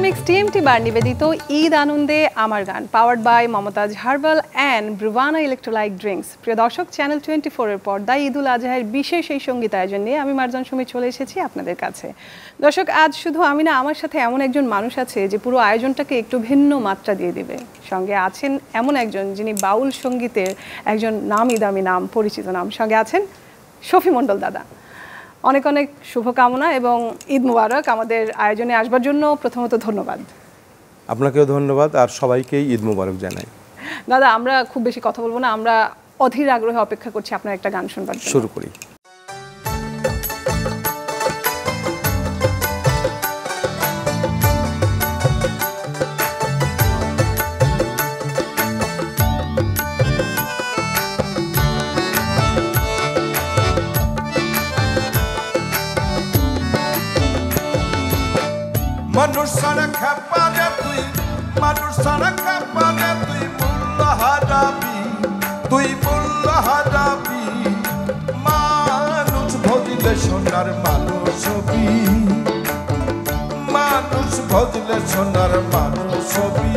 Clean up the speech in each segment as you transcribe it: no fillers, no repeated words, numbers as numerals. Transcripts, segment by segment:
কেমিক্স TMT বার নিবেদিত ঈদ আনন্দে আমার গান powered by Momtaz herbal and Bruvana electrolyte drinks. প্রিয় দর্শক, চ্যানেল 24-এর পর্দায় ঈদুল আজহার বিশেষ এই সঙ্গীত আয়োজন নিয়ে আমি মারজান সুমি চলে এসেছি আপনাদের কাছে। দর্শক, আজ শুধু আমি না, আমার সাথে এমন একজন মানুষ আছে যে পুরো আয়োজনটাকে একটু ভিন্ন মাত্রা দিয়ে দিবে। সঙ্গে আছেন এমন একজন যিনি বাউল সঙ্গীতের একজন নামি দামি নাম, পরিচিত নাম। সঙ্গে আছেন শফি মণ্ডল দাদা। অনেক অনেক শুভকামনা এবং ঈদ মুবারক। আমাদের আয়োজনে আসবার জন্য প্রথমত ধন্যবাদ। আপনাকেও ধন্যবাদ, আর সবাইকেই ঈদ মুবারক জানাই। দাদা, আমরা খুব বেশি কথা বলবো না, আমরা অধীর আগ্রহে অপেক্ষা করছি আপনার একটা গান শুনবার জন্য। শুরু করি। মানুষ সারা খাপারে তুই, মানুষ সারা খাপারে তুই মূল্য হারাবি, তুই মূল্য হারাবি। মানুষ ভজলে সোনার মানুষ হবি, মানুষ ভজলে সোনার মানুষ হবি।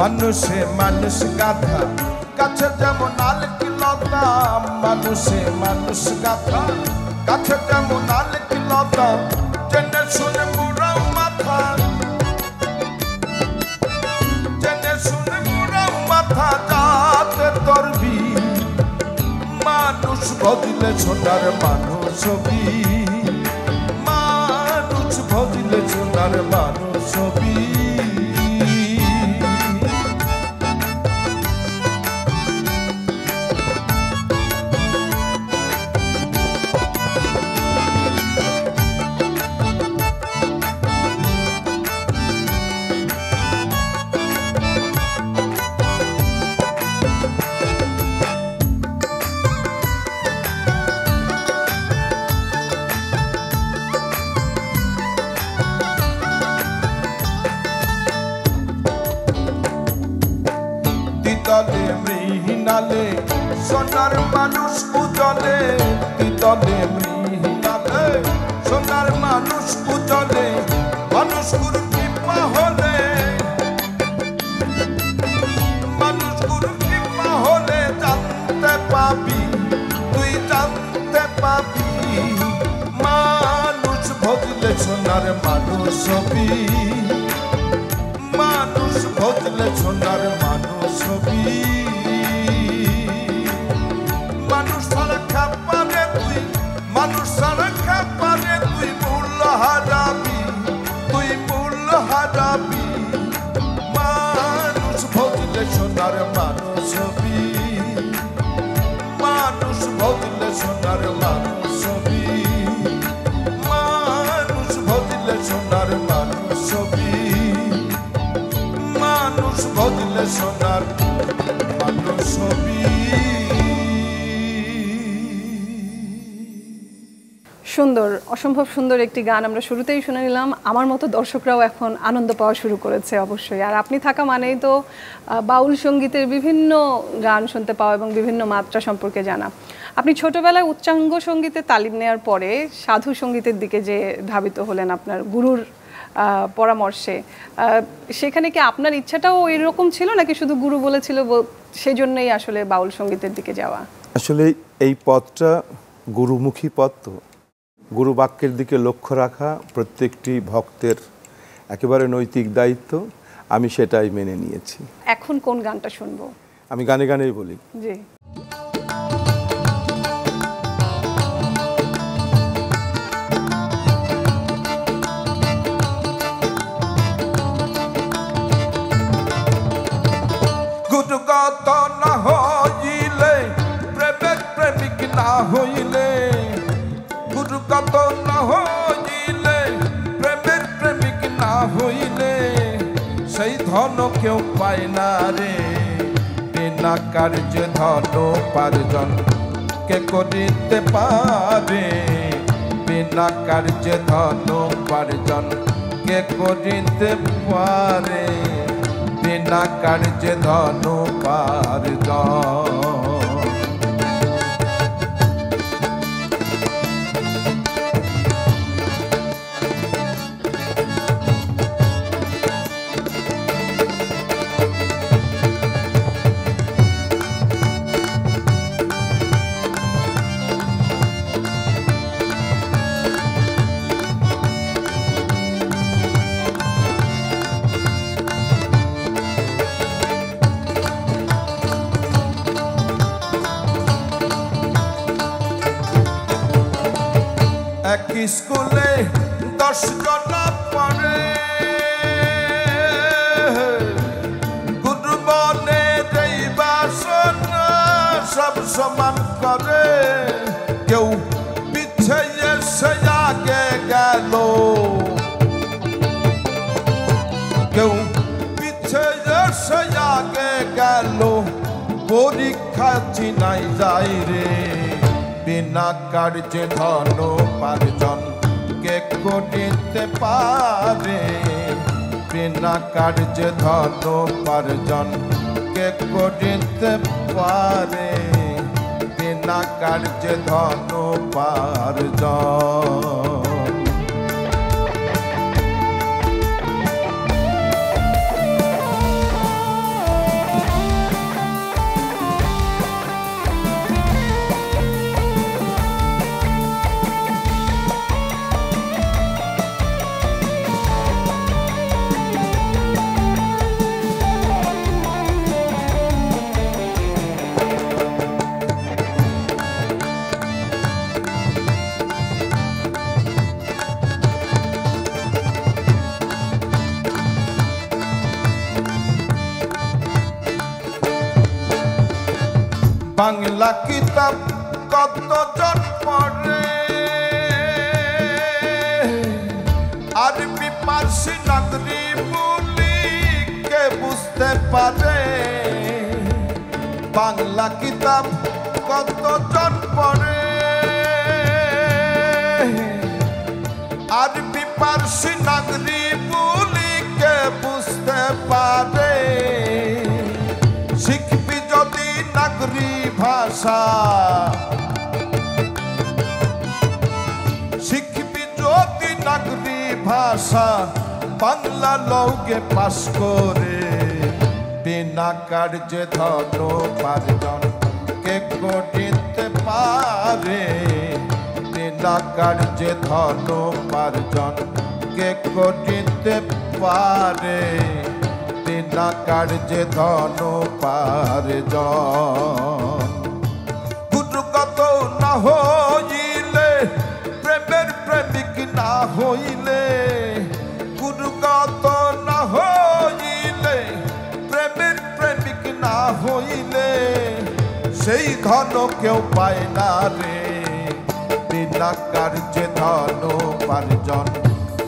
মানুষে মানুষ গাথা, কাছে যেমন আলকি লতা। মানুষে মানুষ গাথা, কাছে যেমন আলকি লতা। জেনে শুনে বুড়াও মাথা, জেনে শুনে বুড়াও মাথা যাতে তরবি। মানুষ ভজিলে সোনার মানুষ হবি, মানুষ ভজিলে সোনার মানুষ হবি। তিতলে মৃহিনালে সোনার মানুষ উজলে, তিতলে মৃহিনালে সোনার মানুষ উজলে। মানুষ গুরু কৃপা হলে, মানুষ গুরু কৃপা হলে জানতে পাবি, তুই জানতে পাবি। মানুষ ভজলে সোনার মানুষ হবি, মানুষ ভজলে সোনার মানুষ হবি। মানুষ সারা খাপারে তুই, মানুষ সারা খাপারে তুই মূল্য হারাবি, তুই মূল্য হারাবি। মানুষ ভজলে সোনার মানুষ হবি, মানুষ ভজলে সোনার মানুষ হবি। মানুষ ভজলে সোনার মানুষ হবি, মানুষ ভজলে সোনার মানুষ হবি। সুন্দর, অসম্ভব সুন্দর একটি গান আমরা শুরুতেই শুনে নিলাম। আমার মতো দর্শকরাও এখন আনন্দ পাওয়া শুরু করেছে অবশ্যই। আর আপনি থাকা মানেই তো বাউল সঙ্গীতের বিভিন্ন গান শুনতে পাওয়া এবং বিভিন্ন মাত্রা সম্পর্কে জানা। আপনি ছোটবেলায় উচ্চাঙ্গ সঙ্গীতে তালিম নেওয়ার পরে সাধু সঙ্গীতের দিকে যে ধাবিত হলেন আপনার গুরুর পরামর্শে, সেখানে কি আপনার ইচ্ছাটাও এরকম ছিল নাকি শুধু গুরু বলেছিল সেই জন্যই আসলে বাউল সঙ্গীতের দিকে যাওয়া? আসলে এই পথটা গুরুমুখী পথ, তো গুরু বাক্যের দিকে লক্ষ্য রাখা প্রত্যেকটি ভক্তের একেবারে নৈতিক দায়িত্ব। আমি সেটাই মেনে নিয়েছি। এখন কোন গানটা শুনবো? আমি গানে গানেই বলি। জি। গুরুগত না হইলে প্রেমিক প্রেমিক না হইলে, গুরুগত না হইলে হইলে সেই ধন কেউ পায় না রে বিনা কার্যে ধন উপার্জন কে করিতে পারে বিনা কার্যে ধন উপার্জন কে করিতে পারে বিনা কার্যে ধন উপার্জন এক স্কুলে 10 জন পড়ে গুরু বলে যেই বাসনা সব সমান করে কেউ পিছে এসে আগে গেল কেউ পিছে এসে আগে গেল পরীক্ষা চিনাই যায় রে বিনা কার্যে ধন উপার্জন কে করিতে পারে বিনা কার্যে ধন উপার্জন কে করিতে পারে বিনা কার্যে ধন উপার্জন বাংলা কিতাব কতজন পড়ে আরবি পারসি নাগরি বলি কে বুঝতে পারে বাংলা কিতাব কতজন পড়ে আরবি পারসি নাগরি বলি কে বুঝতে পারে শিখবি যদি নাগরি ভাষা শিখবি যদি নাগরি ভাষা বাংলা লৌকে পাস করে বিনা কার্যে ধন উপার্জন কে করিতে পারে বিনা কার্যে ধন উপার্জন কে করিতে পারে বিনা কার্যে ধন উপার্জন গুরুগত না হইলে প্রেমের প্রেমিক না হইলে গুরুগত না হইলে প্রেমের প্রেমিক না হইলে সেই ধন কেউ পায় না রে বিনা কার্যে ধন উপার্জন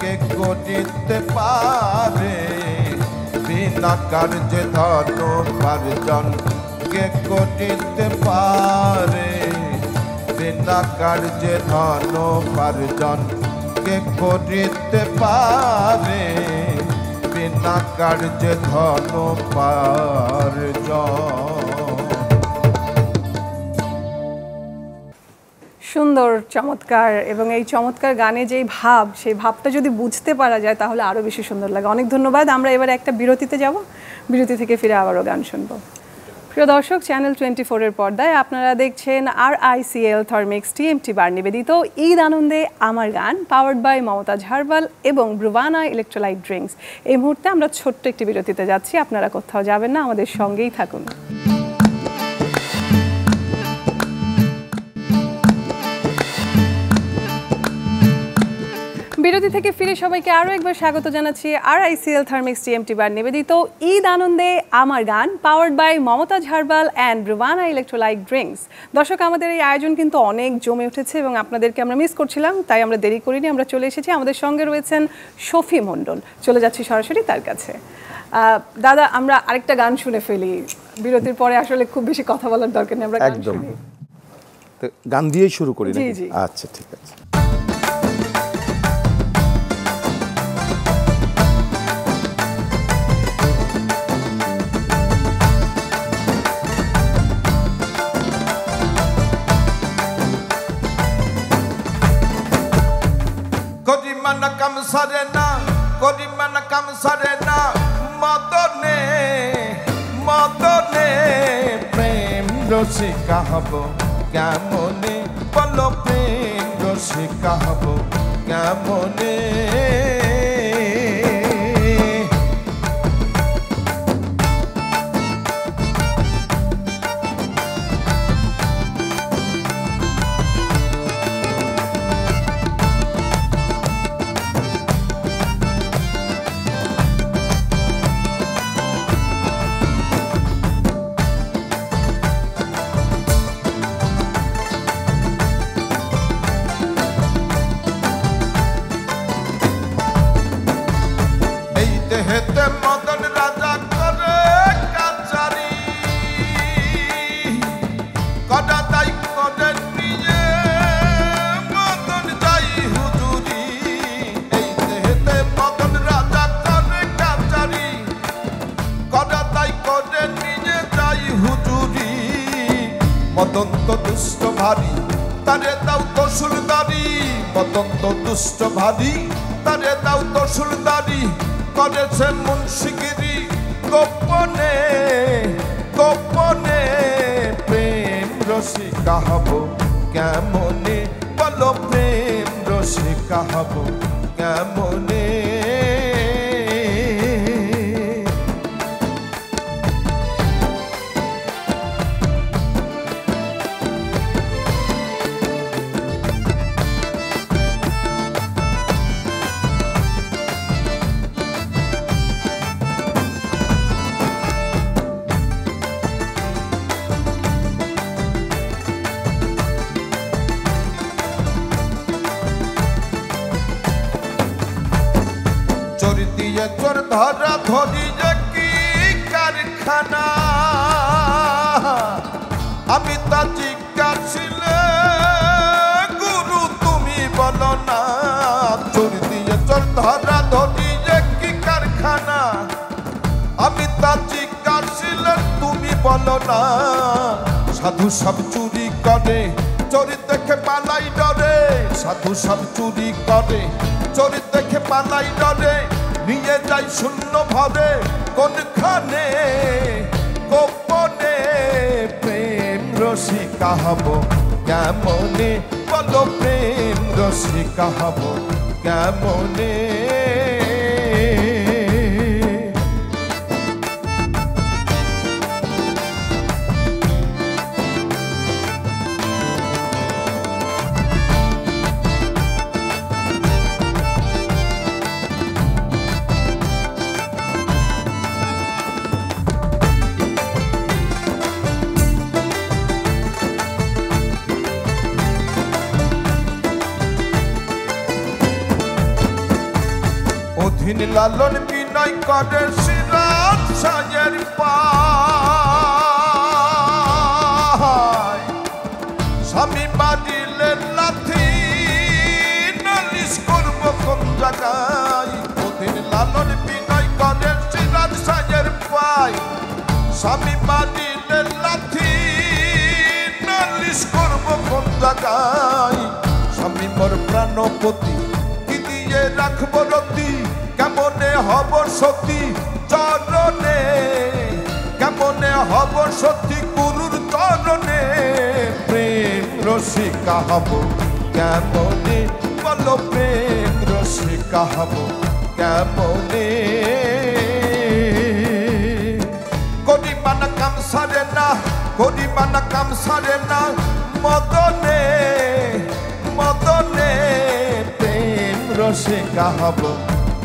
কে করিতে পারে বিনা কার্যে ধন উপার্জন কে করিতে পারে বিনা কার্যে ধন উপার্জন কে করিতে পারে বিনা কার্যে ধন উপার্জন সুন্দর চমৎকার এবং এই চমৎকার গানে যেই ভাব সেই ভাবটা যদি বুঝতে পারা যায় তাহলে আরো বেশি সুন্দর লাগে অনেক ধন্যবাদ আমরা এবারে একটা বিরতিতে যাব বিরতি থেকে ফিরে আবারও গান শুনবো প্রিয় দর্শক চ্যানেল 24 এর পর্দায় আপনারা দেখছেন RICL থার্মিক্স TMT বার নিবেদিত ঈদ আনন্দে আমার গান পাওয়ার্ড বাই মমতাজ হার্বাল এবং ব্রুভানা ইলেকট্রোলাইট ড্রিঙ্কস এই মুহূর্তে আমরা ছোট্ট একটি বিরতিতে যাচ্ছি আপনারা কোথাও যাবেন না আমাদের সঙ্গেই থাকুন বিরতি থেকে ফিরে সবাইকে আরও একবার স্বাগত জানাচ্ছি RICL থার্মিক্স TMT বার নিবেদিত ঈদ আনন্দে আমার গান powered by Momtaz herbal and Bruvana electrolyte drinks. দর্শক, আমাদের এই আয়োজন কিন্তু অনেক জমে উঠেছে এবং আপনাদেরকে আমরা মিস করছিলাম, তাই আমরা দেরি করিনি, আমরা চলে এসেছি। আমাদের সঙ্গে রয়েছেন শফি মণ্ডল, চলে যাচ্ছি সরাসরি তার কাছে। দাদা, আমরা আরেকটা গান শুনে ফেলি, বিরতির পরে আসলে খুব বেশি কথা বলার দরকার নেই, আমরা গান শুনি। গান দিয়েই শুরু করি না? আচ্ছা, ঠিক আছে। করিমানা কাম সারে না মদনে মদনে প্রেম রসিকা হব কেমনে, বলো প্রেম রসিকা হব কেমনে। মদন রাজা করে কাচারি কটা তাই করে নিয়ে মদন যাই হুজুরি। এই দেহেতে মদন রাজা করে কাচারি কটা তাই করে নিয়ে যাই হুজুরি। মদন তো দুষ্ট ভারী তারে দাও তো সুলদারি, মদন তো দুষ্ট ভারী তারে দাও তো সুলদারি। করেছেন মুন্সিগিরি গোপনে গোপনে প্রেম রসিকা হব কেমনে, বলো প্রেম রসিকা হব কেমনে। চোর ধরা ধরি যে কি কারখানা, আমি তা জিজ্ঞাসিলে গুরু তুমি বলো না। চোর দিয়ে চোর ধরা ধরি যে কি কারখানা, আমি তা জিজ্ঞাসিলে তুমি বলো না। সাধু সব চুরি করে চোর দেখে পালাই ডরে, সাধু সব চুরি করে চোর দেখে পালাই ডরে। নিয়ে যাই শূন্য ভাবে কোনখানে গোপনে প্রেম রসিকা হব কেমনে, বলো প্রেম রসিকা হব কেমনে। অধীন লালন বিনয় করে সিরাজ সাজের পায়, স্বামী বাড়িলে লাথি নালিশ করব কোন জায়গায়। অধীন লালন বিনয় করে সিরাজ সাজের পায়, স্বামী বাড়িলে লাথি নালিশ করব কোন জায়গায়। স্বামী মোর প্রাণপতি কি দিয়ে রাখবো রতি, কেমনে হব সতী চরণে, কেমনে হব সতী গুরুর চরণে। প্রেম রসিকা হব কেমনে, বলো প্রেম রসিকা হব কেমনে। করিমানা কাম সারে না, করিমানা কাম সারে না মদনে মদনে প্রেম রসিকা হব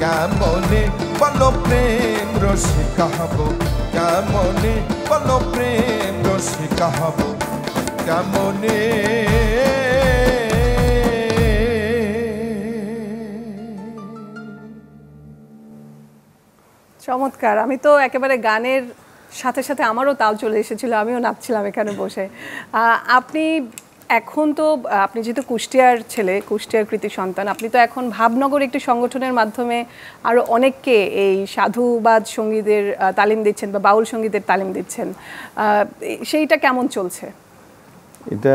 কেমনে বলো প্রেম রসিকা হব কেমনে বলো প্রেম রসিকা হব কেমনে চমৎকার। আমি তো একেবারে গানের সাথে সাথে আমারও তাল চলে এসেছিল, আমিও নাচছিলাম এখানে বসে। আপনি এখন তো আপনি যেহেতু কুষ্টিয়ার ছেলে, কুষ্টিয়ার কৃতি সন্তান, আপনি তো এখন ভাবনগর একটি সংগঠনের মাধ্যমে আরও অনেককে এই সাধুবাদ সঙ্গীতের তালিম দিচ্ছেন বা বাউল সঙ্গীতের তালিম দিচ্ছেন, সেইটা কেমন চলছে? এটা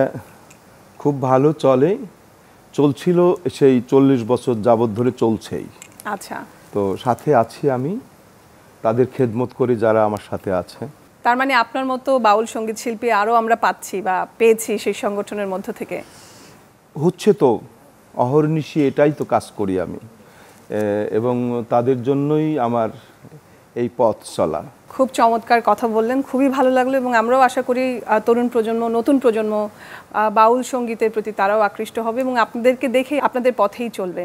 খুব ভালো চলছিল, সেই 40 বছর যাবৎ ধরে চলছেই। আচ্ছা, তো সাথে আছি আমি, তাদের খেদমত করে যারা আমার সাথে আছে। তার মানে আপনার মতো বাউল সঙ্গীত শিল্পী আরও আমরা পাচ্ছি বা পেয়েছি সেই সংগঠনের মধ্য থেকে? হচ্ছে তো, অহর্নিশি এটাই তো কাজ করি আমি, এবং তাদের জন্যই আমার এই পথ চলা। খুব চমৎকার কথা বললেন, খুবই ভালো লাগলো। এবং আমরাও আশা করি তরুণ প্রজন্ম, নতুন প্রজন্ম বাউল সঙ্গীতের প্রতি তারাও আকৃষ্ট হবে এবং আপনাদেরকে দেখে আপনাদের পথেই চলবে।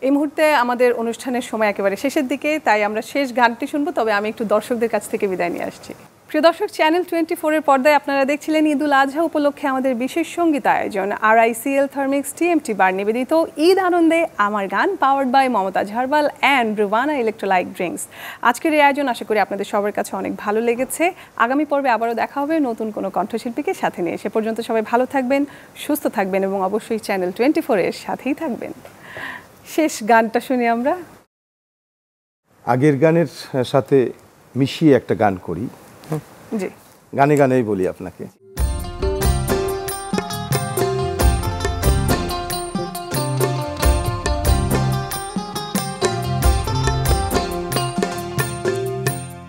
এই মুহূর্তে আমাদের অনুষ্ঠানের সময় একেবারে শেষের দিকে, তাই আমরা শেষ গানটি শুনবো। তবে আমি একটু দর্শকদের কাছ থেকে বিদায় নিয়ে আসছি। প্রিয় দর্শক, চ্যানেল 24-এর পর্দায় আপনারা দেখছিলেন ঈদুল আজহা উপলক্ষে আমাদের বিশেষ সঙ্গীত আয়োজন RICL থার্মিক্স TMT বার নিবেদিত ঈদ আনন্দে আমার গান, powered by Momtaz herbal and Bruvana electrolyte drinks. আজকের এই আয়োজন আশা করি আপনাদের সবার কাছে অনেক ভালো লেগেছে। আগামী পর্বে আবারও দেখা হবে নতুন কোনো কণ্ঠশিল্পীকে সাথে নিয়ে। সে পর্যন্ত সবাই ভালো থাকবেন, সুস্থ থাকবেন এবং অবশ্যই চ্যানেল 24-এর সাথেই থাকবেন। শেষ গানটা শুনি আমরা। আগের গানের সাথে মিশিয়ে একটা গান করি। জি, গানে গানেই বলি আপনাকে।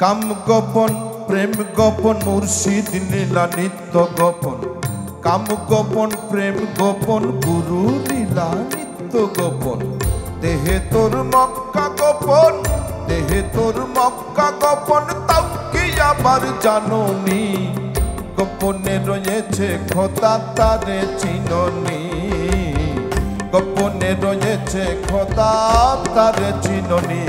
কাম গোপন প্রেম গোপন মুর্শিদ লীলা নিত্য গোপন, কাম গোপন প্রেম গোপন গুরু লীলা নিত্য গোপন। দেহে তোর মক্কা গোপন, দেহে তোর মক্কা গোপন, তাও কি আবার জানোনি গোপনে রয়েছে খোদা তারে চিননি, গোপনে রয়েছে খোদা তারে চিননি।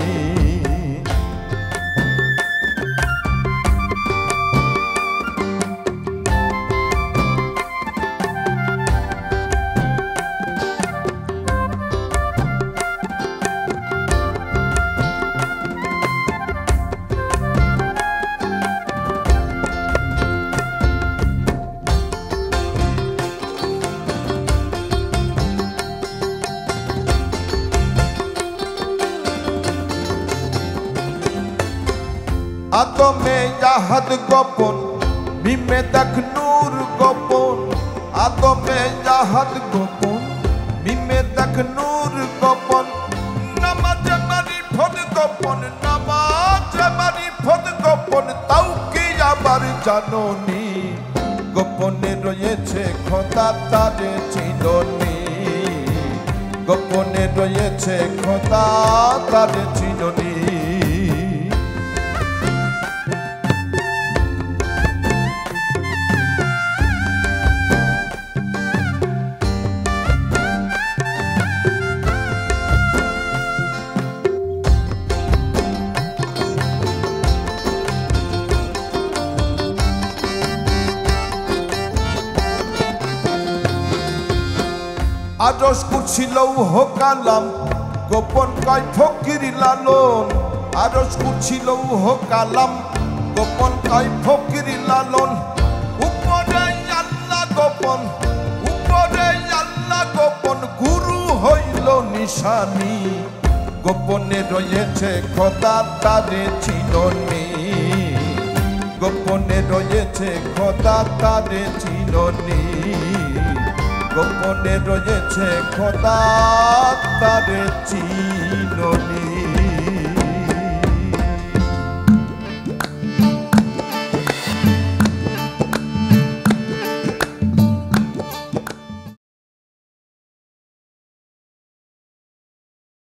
আদমে জাহাদ গোপন, মিমে দেখ নূর গোপন, আদমে জাহাদ গোপন, মিমে দেখ নূর গোপন। নামাজে মারিফত গোপন, নামাজে মারিফত গোপন, তাও কি আবার জানোনি গোপনে রয়েছে খোদা তারে চিননি, গোপনে রয়েছে খোদা তারে চিননি। আরশ কুছিল কালাম গোপন কয় ফকির লালন, আরশ কুছিল কালাম গোপন কয় ফকির লালন। উপরে আল্লাহ গোপন, উপরে আল্লাহ গোপন, গুরু হইল নিশানি, গোপনে রয়েছে খোদা তারে চিননি, গোপনে রয়েছে খোদা তারে চিননি, গোপনে রয়েছে খোদা তারে চিননি।